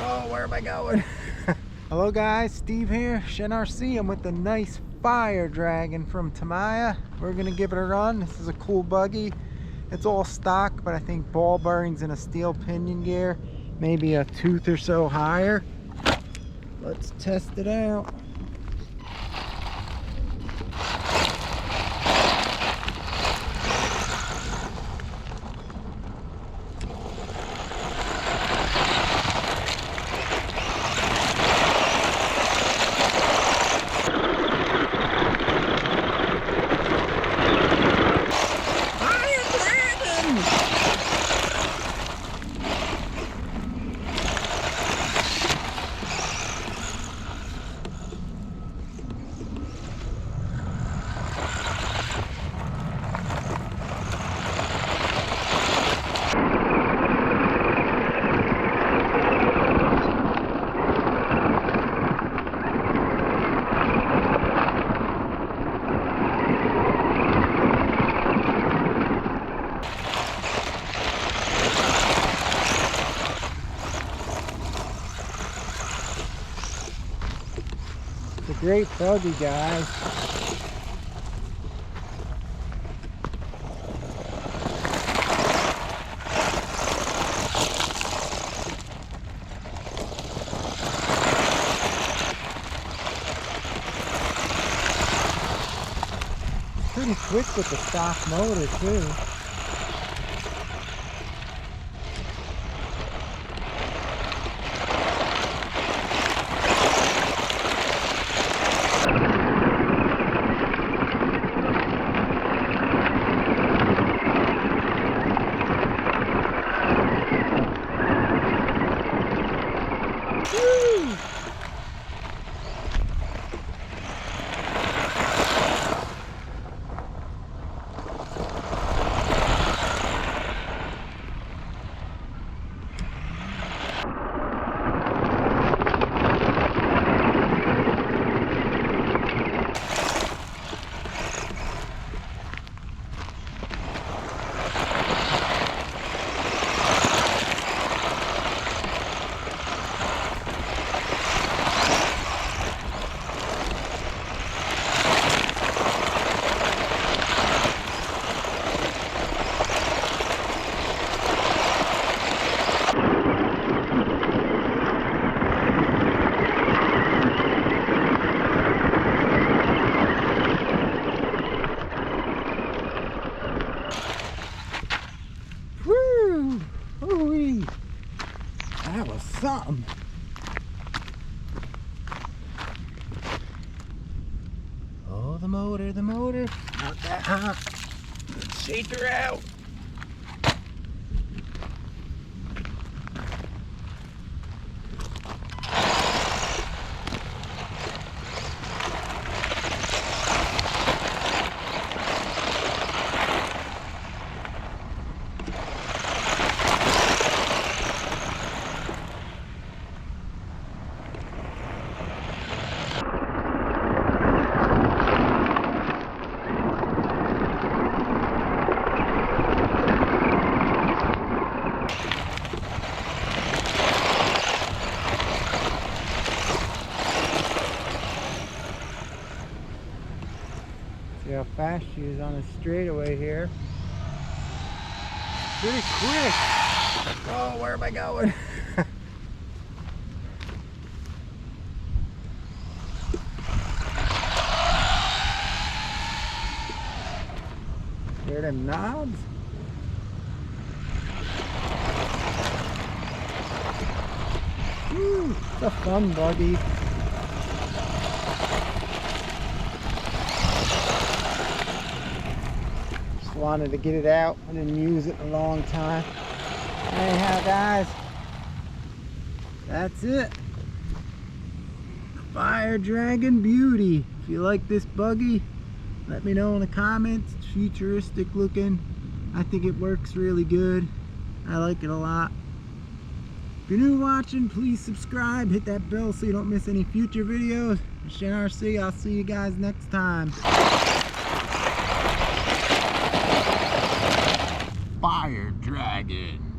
Oh, where am I going? Hello guys, Steve here, Shen RC. I'm with the nice Fire Dragon from Tamiya. We're gonna give it a run. This is a cool buggy. It's all stock, but I think ball bearings and a steel pinion gear, maybe a tooth or so higher. Let's test it out. It's a great buggy, guys. Pretty quick with the stock motor too. Woo! Woo! Ooh-wee. That was something. Oh, the motor, not that hot. Let's shake her out. See how fast she is on the straightaway here. Pretty quick. Oh, where am I going? Hear them knobs? Woo, it's a fun buggy. Wanted to get it out. I didn't use it in a long time. Anyhow, guys, that's it. Fire Dragon Beauty. If you like this buggy, let me know in the comments. It's futuristic looking. I think it works really good. I like it a lot. If you're new watching, please subscribe. Hit that bell so you don't miss any future videos. Shen RC, I'll see you guys next time. Fire Dragon.